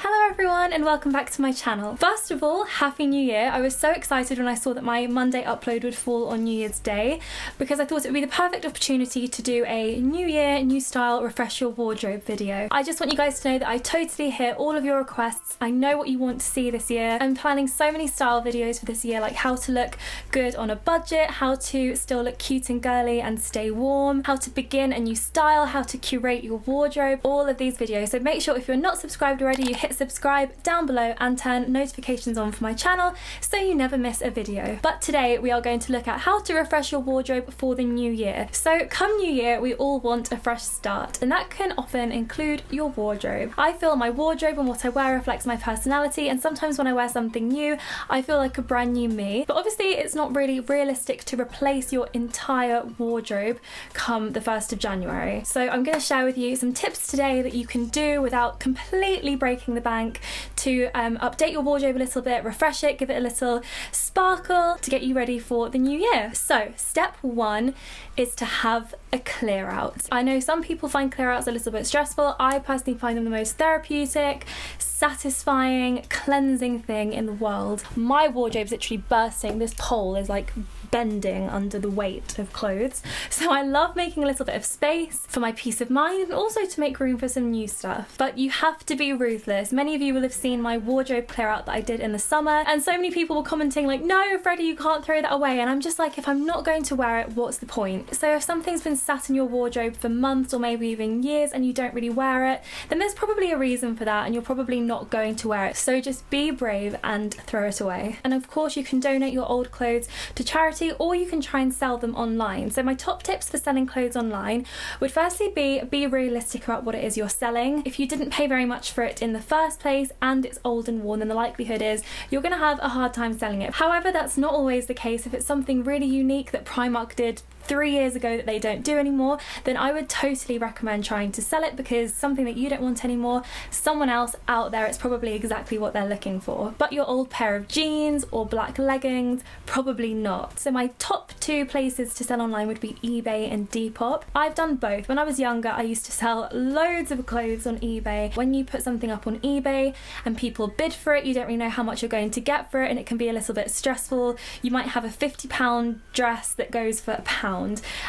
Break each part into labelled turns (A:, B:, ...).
A: Hello everyone and welcome back to my channel. First of all, Happy New Year. I was so excited when I saw that my Monday upload would fall on New Year's Day because I thought it would be the perfect opportunity to do a New Year, New Style, Refresh Your Wardrobe video. I just want you guys to know that I totally hear all of your requests. I know what you want to see this year. I'm planning so many style videos for this year, like how to look good on a budget, how to still look cute and girly and stay warm, how to begin a new style, how to curate your wardrobe, all of these videos. So make sure if you're not subscribed already, you hit subscribe down below and turn notifications on for my channel so you never miss a video. But today we are going to look at how to refresh your wardrobe for the new year. So come New Year, we all want a fresh start, and that can often include your wardrobe. I feel my wardrobe and what I wear reflects my personality, and sometimes when I wear something new, I feel like a brand new me. But obviously it's not really realistic to replace your entire wardrobe come the 1st of January. So I'm going to share with you some tips today that you can do without completely breaking the bank to update your wardrobe a little bit, refresh it, give it a little sparkle to get you ready for the new year. So step one is to have a clear out. I know some people find clear outs a little bit stressful. I personally find them the most therapeutic, satisfying, cleansing thing in the world. My wardrobe's literally bursting. This pole is like bending under the weight of clothes. So I love making a little bit of space for my peace of mind and also to make room for some new stuff. But you have to be ruthless. Many of you will have seen my wardrobe clear out that I did in the summer, and so many people were commenting like, no Freddie, you can't throw that away. And I'm just like, if I'm not going to wear it, what's the point? So if something's been sat in your wardrobe for months or maybe even years and you don't really wear it, then there's probably a reason for that and you're probably not going to wear it. So just be brave and throw it away. And of course you can donate your old clothes to charity, or you can try and sell them online. So my top tips for selling clothes online would firstly be realistic about what it is you're selling. If you didn't pay very much for it in the first place and it's old and worn, then the likelihood is you're going to have a hard time selling it. However, that's not always the case. If it's something really unique that Primark did 3 years ago that they don't do anymore, then I would totally recommend trying to sell it, because something that you don't want anymore, someone else out there, it's probably exactly what they're looking for. But your old pair of jeans or black leggings, probably not. So my top two places to sell online would be eBay and Depop. I've done both. When I was younger, I used to sell loads of clothes on eBay. When you put something up on eBay and people bid for it, you don't really know how much you're going to get for it, and it can be a little bit stressful. You might have a £50 dress that goes for £1,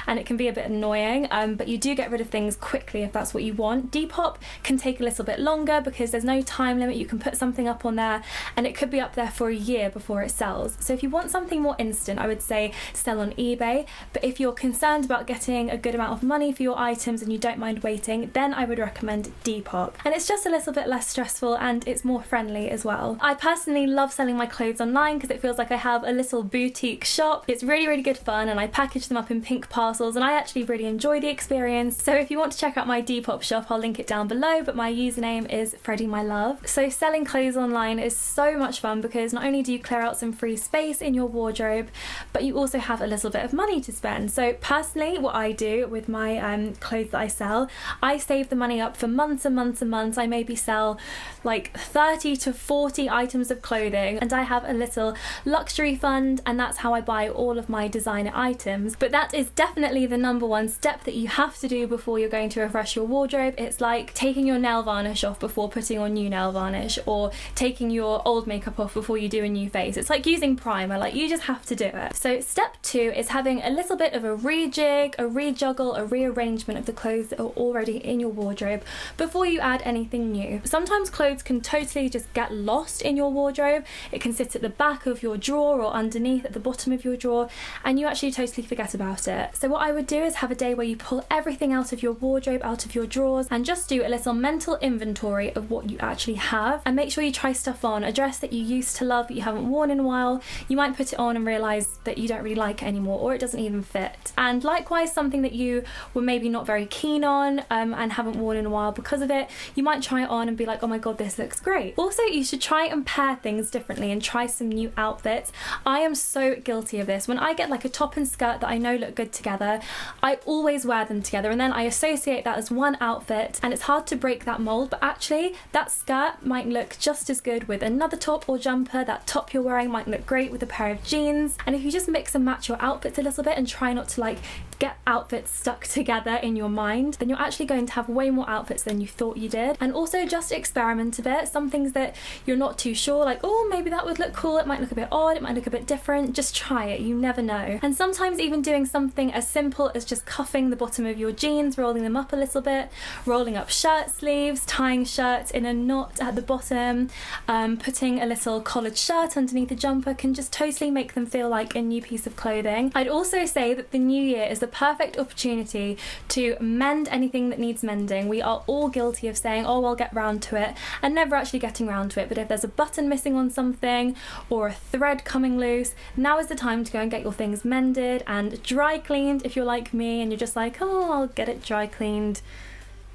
A: and it can be a bit annoying, but you do get rid of things quickly if that's what you want. Depop can take a little bit longer because there's no time limit. You can put something up on there and it could be up there for a year before it sells. So if you want something more instant, I would say sell on eBay. But if you're concerned about getting a good amount of money for your items and you don't mind waiting, then I would recommend Depop. And it's just a little bit less stressful and it's more friendly as well. I personally love selling my clothes online because it feels like I have a little boutique shop. It's really good fun, and I package them up in pink parcels, and I actually really enjoy the experience. So if you want to check out my Depop shop, I'll link it down below, but my username is Freddy my love. So selling clothes online is so much fun because not only do you clear out some free space in your wardrobe, but you also have a little bit of money to spend. So personally, what I do with my clothes that I sell, I save the money up for months and months and months. I maybe sell like 30 to 40 items of clothing, and I have a little luxury fund, and that's how I buy all of my designer items. But that is definitely the number one step that you have to do before you're going to refresh your wardrobe. It's like taking your nail varnish off before putting on new nail varnish, or taking your old makeup off before you do a new face. It's like using primer, like you just have to do it. So step two is having a little bit of a rejig, a rejuggle, a rearrangement of the clothes that are already in your wardrobe before you add anything new. Sometimes clothes can totally just get lost in your wardrobe. It can sit at the back of your drawer or underneath at the bottom of your drawer, and you actually totally forget about it. So what I would do is have a day where you pull everything out of your wardrobe, out of your drawers, and just do a little mental inventory of what you actually have, and make sure you try stuff on. A dress that you used to love that you haven't worn in a while, you might put it on and realise that you don't really like it anymore, or it doesn't even fit. And likewise, something that you were maybe not very keen on and haven't worn in a while because of it, you might try it on and be like, oh my god, this looks great. Also, you should try and pair things differently and try some new outfits. I am so guilty of this. When I get like a top and skirt that I know look good together, I always wear them together, and then I associate that as one outfit, and it's hard to break that mold. But actually that skirt might look just as good with another top or jumper. That top you're wearing might look great with a pair of jeans. And if you just mix and match your outfits a little bit and try not to like get outfits stuck together in your mind, then you're actually going to have way more outfits than you thought you did. And also just experiment a bit. Some things that you're not too sure, like, oh, maybe that would look cool, it might look a bit odd, it might look a bit different, just try it, you never know. And sometimes even doing something as simple as just cuffing the bottom of your jeans, rolling them up a little bit, rolling up shirt sleeves, tying shirts in a knot at the bottom, putting a little collared shirt underneath the jumper can just totally make them feel like a new piece of clothing. I'd also say that the new year is the perfect opportunity to mend anything that needs mending. We are all guilty of saying, oh, I'll get round to it, and never actually getting round to it. But if there's a button missing on something or a thread coming loose, now is the time to go and get your things mended and dry cleaned if you're like me and you're just like, oh, I'll get it dry cleaned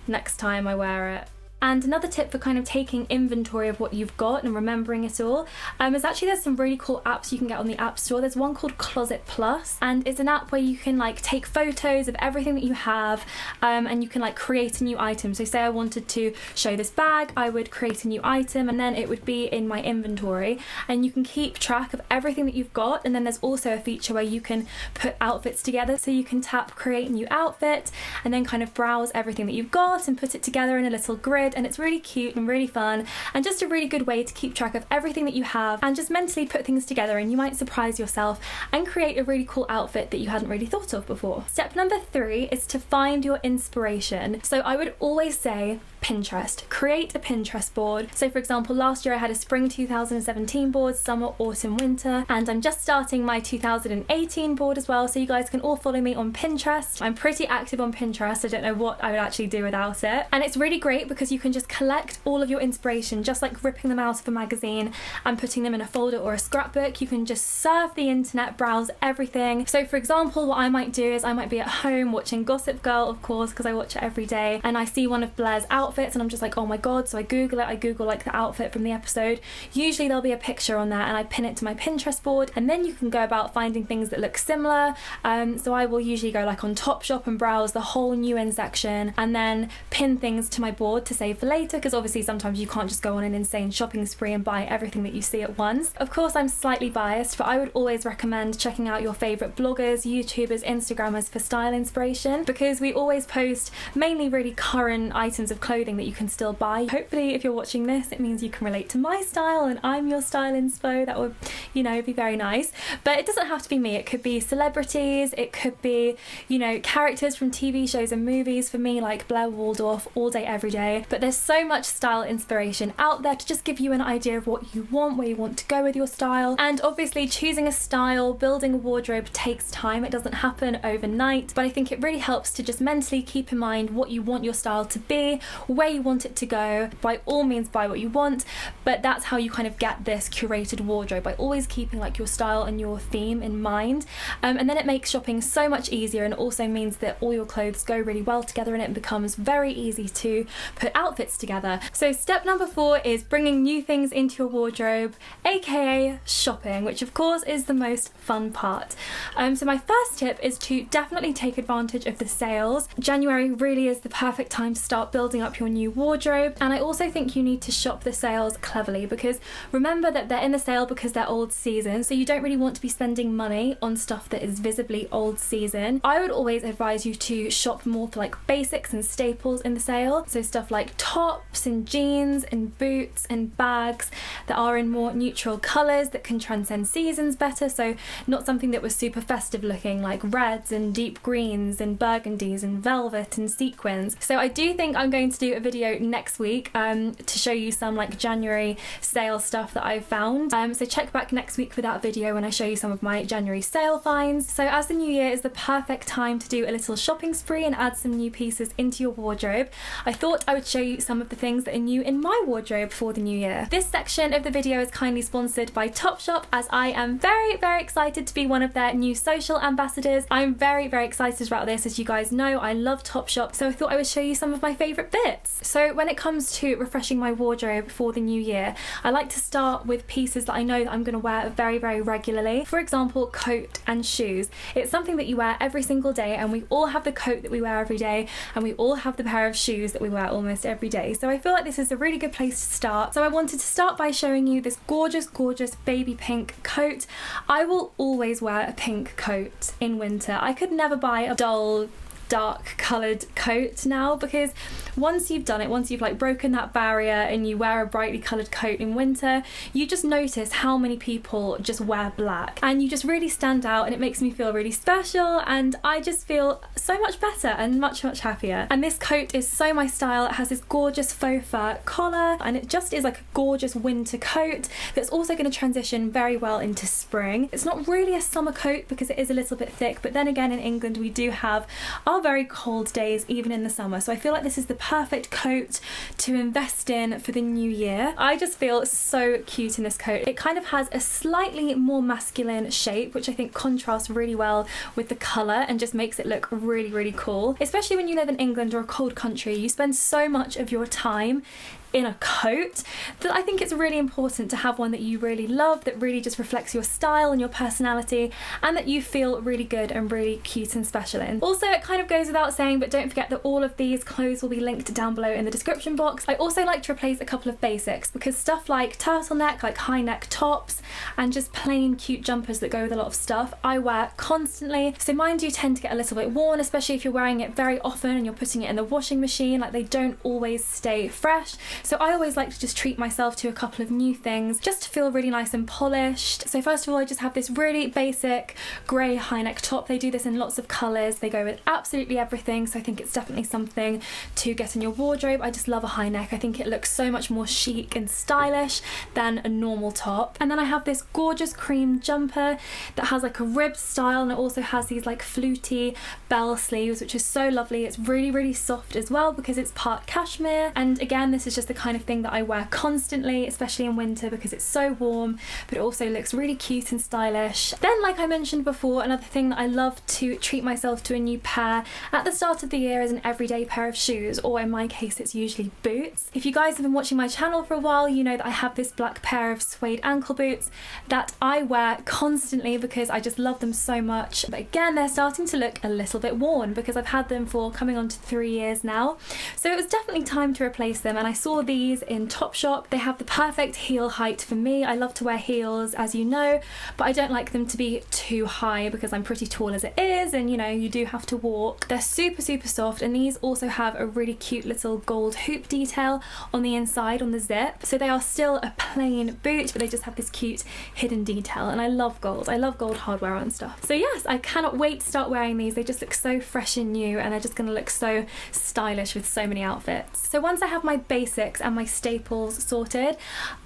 A: next time I wear it. And another tip for kind of taking inventory of what you've got and remembering it all is actually there's some really cool apps you can get on the App Store. There's one called Closet Plus, and it's an app where you can like take photos of everything that you have, and you can like create a new item. So say I wanted to show this bag, I would create a new item and then it would be in my inventory, and you can keep track of everything that you've got. And then there's also a feature where you can put outfits together, so you can tap create new outfit and then kind of browse everything that you've got and put it together in a little grid. And it's really cute and really fun and just a really good way to keep track of everything that you have and just mentally put things together, and you might surprise yourself and create a really cool outfit that you hadn't really thought of before. Step number 3 is to find your inspiration. So I would always say Pinterest. Create a Pinterest board. So for example, last year I had a spring 2017 board, summer, autumn, winter, and I'm just starting my 2018 board as well, so you guys can all follow me on Pinterest. I'm pretty active on Pinterest. I don't know what I would actually do without it. And it's really great because you can just collect all of your inspiration, just like ripping them out of a magazine and putting them in a folder or a scrapbook. You can just surf the internet, browse everything. So for example, what I might do is I might be at home watching Gossip Girl, of course, because I watch it every day, and I see one of Blair's outfits and I'm just like, oh my god, so I Google it, I Google like the outfit from the episode. Usually there'll be a picture on there and I pin it to my Pinterest board, and then you can go about finding things that look similar. So I will usually go like on Topshop and browse the whole new in section and then pin things to my board to save for later, because obviously sometimes you can't just go on an insane shopping spree and buy everything that you see at once. Of course I'm slightly biased, but I would always recommend checking out your favourite bloggers, YouTubers, Instagrammers for style inspiration, because we always post mainly really current items of clothing that you can still buy. Hopefully if you're watching this it means you can relate to my style and I'm your style inspo. That would, you know, be very nice. But it doesn't have to be me. It could be celebrities, it could be, you know, characters from TV shows and movies. For me, like Blair Waldorf, all day every day. But there's so much style inspiration out there to just give you an idea of what you want, where you want to go with your style. And obviously choosing a style, building a wardrobe takes time. It doesn't happen overnight, but I think it really helps to just mentally keep in mind what you want your style to be, where you want it to go. By all means buy what you want, but that's how you kind of get this curated wardrobe, by always keeping like your style and your theme in mind. And then it makes shopping so much easier, and it also means that all your clothes go really well together and it becomes very easy to put outfits together. So step number 4 is bringing new things into your wardrobe, aka shopping, which of course is the most fun part. So my first tip is to definitely take advantage of the sales. January really is the perfect time to start building up your new wardrobe, and I also think you need to shop the sales cleverly, because remember that they're in the sale because they're old season, so you don't really want to be spending money on stuff that is visibly old season. I would always advise you to shop more for like basics and staples in the sale, so stuff like tops and jeans and boots and bags that are in more neutral colours that can transcend seasons better, so not something that was super festive looking like reds and deep greens and burgundies and velvet and sequins. So I do think I'm going to do a video next week to show you some like January sale stuff that I've found. So check back next week for that video when I show you some of my January sale finds. So as the new year is the perfect time to do a little shopping spree and add some new pieces into your wardrobe, I thought I would show you some of the things that are new in my wardrobe for the new year. This section of the video is kindly sponsored by Topshop, as I am very, very excited to be one of their new social ambassadors. I'm very, very excited about this. As you guys know, I love Topshop, so I thought I would show you some of my favourite bits. outfits. So when it comes to refreshing my wardrobe for the new year, I like to start with pieces that I know that I'm going to wear very, very regularly. For example, coat and shoes. It's something that you wear every single day, and we all have the coat that we wear every day, and we all have the pair of shoes that we wear almost every day. So I feel like this is a really good place to start. So I wanted to start by showing you this gorgeous, gorgeous baby pink coat. I will always wear a pink coat in winter. I could never buy a dull, dark coloured coat now, because once you've done it, once you've like broken that barrier and you wear a brightly coloured coat in winter, you just notice how many people just wear black, and you just really stand out, and it makes me feel really special, and I just feel so much better and much, much happier. And this coat is so my style. It has this gorgeous faux fur collar, and it just is like a gorgeous winter coat that's also going to transition very well into spring. It's not really a summer coat because it is a little bit thick, but then again in England we do have our very cold days even in the summer, so I feel like this is the perfect coat to invest in for the new year. I just feel so cute in this coat. It kind of has a slightly more masculine shape, which I think contrasts really well with the colour and just makes it look really, really cool. Especially when you live in England or a cold country, you spend so much of your time in a coat that I think it's really important to have one that you really love, that really just reflects your style and your personality, and that you feel really good and really cute and special in. Also, it kind of goes without saying, but don't forget that all of these clothes will be linked down below in the description box. I also like to replace a couple of basics, because stuff like turtleneck, like high neck tops, and just plain cute jumpers that go with a lot of stuff, I wear constantly. So mine do tend to get a little bit worn, especially if you're wearing it very often and you're putting it in the washing machine. Like, they don't always stay fresh. So I always like to just treat myself to a couple of new things just to feel really nice and polished. So first of all, I just have this really basic grey high neck top. They do this in lots of colours. They go with absolutely everything, so I think it's definitely something to get in your wardrobe. I just love a high neck. I think it looks so much more chic and stylish than a normal top. And then I have this gorgeous cream jumper that has like a rib style, and it also has these like fluty bell sleeves, which is so lovely. It's really, really soft as well because it's part cashmere. And again, this is just the kind of thing that I wear constantly, especially in winter because it's so warm, but it also looks really cute and stylish. Then, like I mentioned before, another thing that I love to treat myself to a new pair at the start of the year is an everyday pair of shoes, or in my case it's usually boots. If you guys have been watching my channel for a while, you know that I have this black pair of suede ankle boots that I wear constantly because I just love them so much. But again, they're starting to look a little bit worn because I've had them for coming on to 3 years now, so it was definitely time to replace them. And I saw these in Topshop. They have the perfect heel height for me. I love to wear heels, as you know, but I don't like them to be too high because I'm pretty tall as it is, and you know, you do have to walk. They're super, super soft, and these also have a really cute little gold hoop detail on the inside on the zip. So they are still a plain boot, but they just have this cute hidden detail, and I love gold. I love gold hardware and stuff. So yes, I cannot wait to start wearing these. They just look so fresh and new, and they're just going to look so stylish with so many outfits. So once I have my basics and my staples sorted,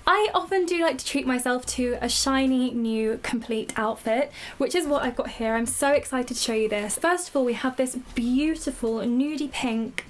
A: I often do like to treat myself to a shiny new complete outfit, which is what I've got here. I'm so excited to show you this. First of all, we have this beautiful nudie pink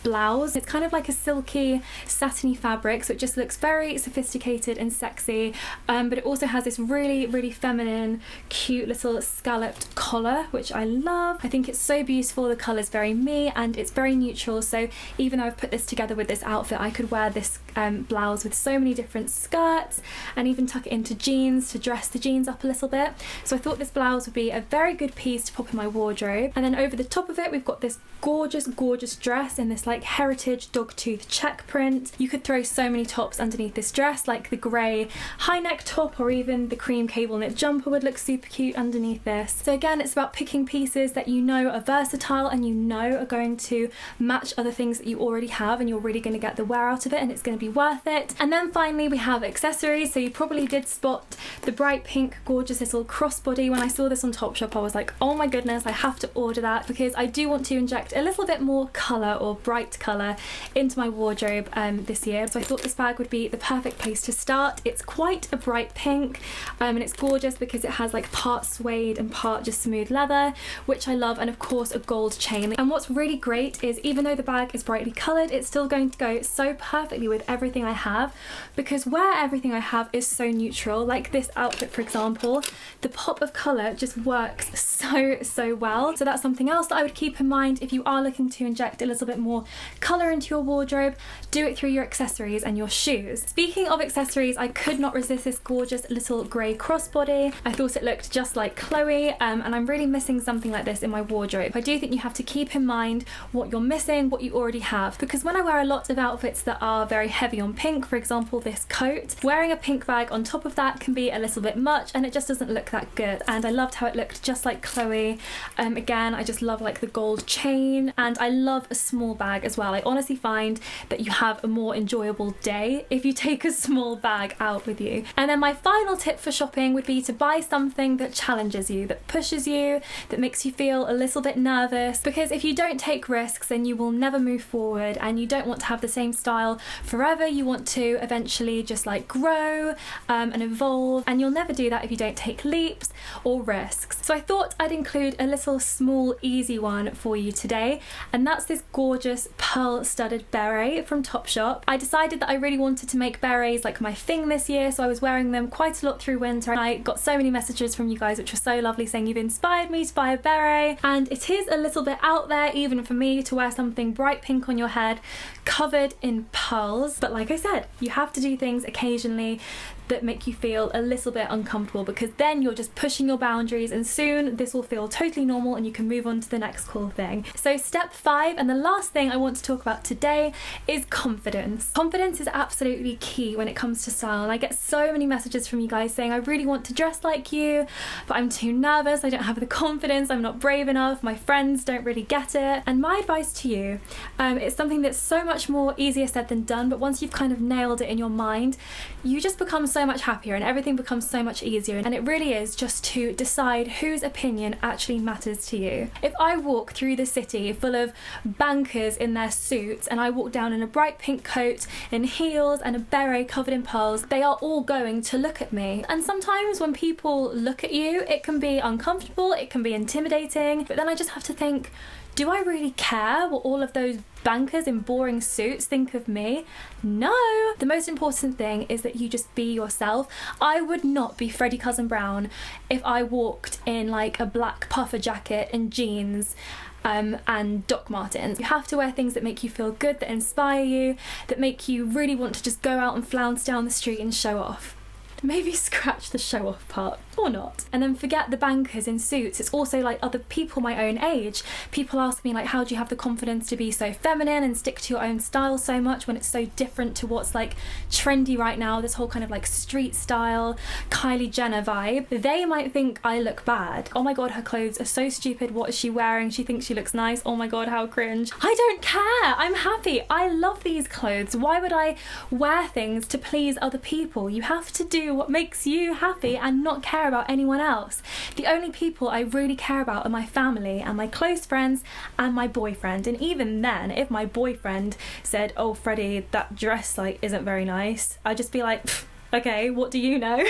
A: blouse. It's kind of like a silky satiny fabric, so it just looks very sophisticated and sexy, but it also has this really, really feminine, cute little scalloped collar, which I love. I think it's so beautiful. The colour's very me and it's very neutral, so even though I've put this together with this outfit, I could wear this blouse with so many different skirts and even tuck it into jeans to dress the jeans up a little bit. So I thought this blouse would be a very good piece to pop in my wardrobe. And then over the top of it, we've got this gorgeous, gorgeous dress in this like heritage dogtooth check print. You could throw so many tops underneath this dress, like the grey high neck top, or even the cream cable knit jumper would look super cute underneath this. So again, it's about picking pieces that you know are versatile and you know are going to match other things that you already have, and you're really going to get the wear out of it, and it's going to be worth it. And then finally we have accessories. So you probably did spot the bright pink gorgeous little crossbody. When I saw this on Topshop, I was like, oh my goodness, I have to order that because I do want to inject a little bit more colour, or bright colour, into my wardrobe this year. So I thought this bag would be the perfect place to start. It's quite a bright pink, and it's gorgeous because it has like part suede and part just smooth leather, which I love, and of course a gold chain. And what's really great is even though the bag is brightly coloured, it's still going to go so so perfectly with everything I have, because where everything I have is so neutral, like this outfit for example, the pop of colour just works so well. So that's something else that I would keep in mind if you are looking to inject a little bit more colour into your wardrobe. Do it through your accessories and your shoes. Speaking of accessories, I could not resist this gorgeous little grey crossbody. I thought it looked just like Chloe, and I'm really missing something like this in my wardrobe. I do think you have to keep in mind what you're missing, what you already have, because when I wear a lot of outfits that are very heavy on pink, for example this coat, wearing a pink bag on top of that can be a little bit much and it just doesn't look that good. And I loved how it looked just like Chloe. Again, I just love like the gold chain, and I love a small bag as well. I honestly find that you have a more enjoyable day if you take a small bag out with you. And then my final tip for shopping would be to buy something that challenges you, that pushes you, that makes you feel a little bit nervous, because if you don't take risks then you will never move forward, and you don't want to have the same style forever. You want to eventually just like grow and evolve, and you'll never do that if you don't take leaps or risks. So I thought I'd include a little small easy one for you today, and that's this gorgeous pearl studded beret from Topshop. I decided that I really wanted to make berets like my thing this year, so I was wearing them quite a lot through winter, and I got so many messages from you guys which were so lovely, saying you've inspired me to buy a beret. And it is a little bit out there even for me to wear something bright pink on your head covered in pearls, but like I said, you have to do things occasionally that make you feel a little bit uncomfortable, because then you're just pushing your boundaries, and soon this will feel totally normal and you can move on to the next cool thing. So step 5, and the last thing I want to talk about today, is confidence. Confidence is absolutely key when it comes to style, and I get so many messages from you guys saying I really want to dress like you, but I'm too nervous, I don't have the confidence, I'm not brave enough, my friends don't really get it. And my advice to you, it's something that's so much more easier said than done, but once you've kind of nailed it in your mind, you just become so much happier and everything becomes so much easier. And it really is just to decide whose opinion actually matters to you. If I walk through the city full of bankers in their suits, and I walk down in a bright pink coat, in heels and a beret covered in pearls, they are all going to look at me. And sometimes when people look at you, it can be uncomfortable, it can be intimidating, but then I just have to think, do I really care what all of those bankers in boring suits think of me? No! The most important thing is that you just be yourself. I would not be Freddy Cousin Brown if I walked in like a black puffer jacket and jeans and Doc Martens. You have to wear things that make you feel good, that inspire you, that make you really want to just go out and flounce down the street and show off. Maybe scratch the show off part, or not. And then forget the bankers in suits. It's also like other people my own age. People ask me like, how do you have the confidence to be so feminine and stick to your own style so much when it's so different to what's like trendy right now, this whole kind of like street style, Kylie Jenner vibe. They might think I look bad. Oh my god, her clothes are so stupid, what is she wearing? She thinks she looks nice. Oh my god, how cringe. I don't care, I'm happy. I love these clothes. Why would I wear things to please other people? You have to do what makes you happy and not care about anyone else. The only people I really care about are my family and my close friends and my boyfriend. And even then, if my boyfriend said, oh Freddie, that dress like isn't very nice, I'd just be like, okay, what do you know?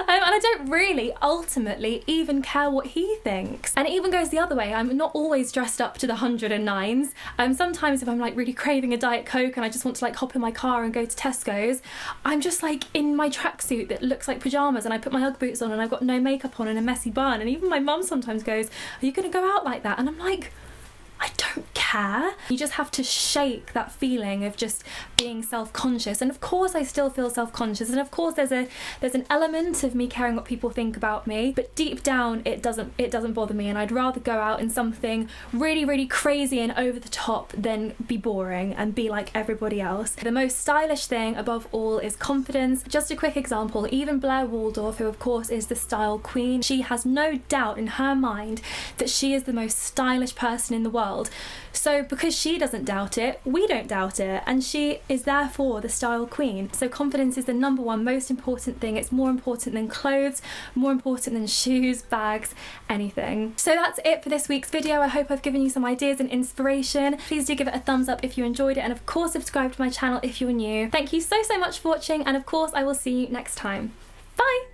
A: And I don't really ultimately even care what he thinks. And it even goes the other way. I'm not always dressed up to the 109s. Sometimes if I'm like really craving a Diet Coke and I just want to like hop in my car and go to Tesco's, I'm just like in my tracksuit that looks like pyjamas, and I put my Ugg boots on and I've got no makeup on and a messy bun. And even my mum sometimes goes, are you going to go out like that? And I'm like, I don't care. You just have to shake that feeling of just being self-conscious. And of course I still feel self-conscious, and of course there's an element of me caring what people think about me, but deep down it doesn't bother me, and I'd rather go out in something really, really crazy and over the top than be boring and be like everybody else. The most stylish thing above all is confidence. Just a quick example, even Blair Waldorf, who of course is the style queen, she has no doubt in her mind that she is the most stylish person in the world. So because she doesn't doubt it, we don't doubt it, and she is therefore the style queen. So confidence is the number one most important thing. It's more important than clothes, more important than shoes, bags, anything. So that's it for this week's video. I hope I've given you some ideas and inspiration. Please do give it a thumbs up if you enjoyed it, and of course subscribe to my channel if you're new. Thank you so much for watching, and of course I will see you next time. Bye!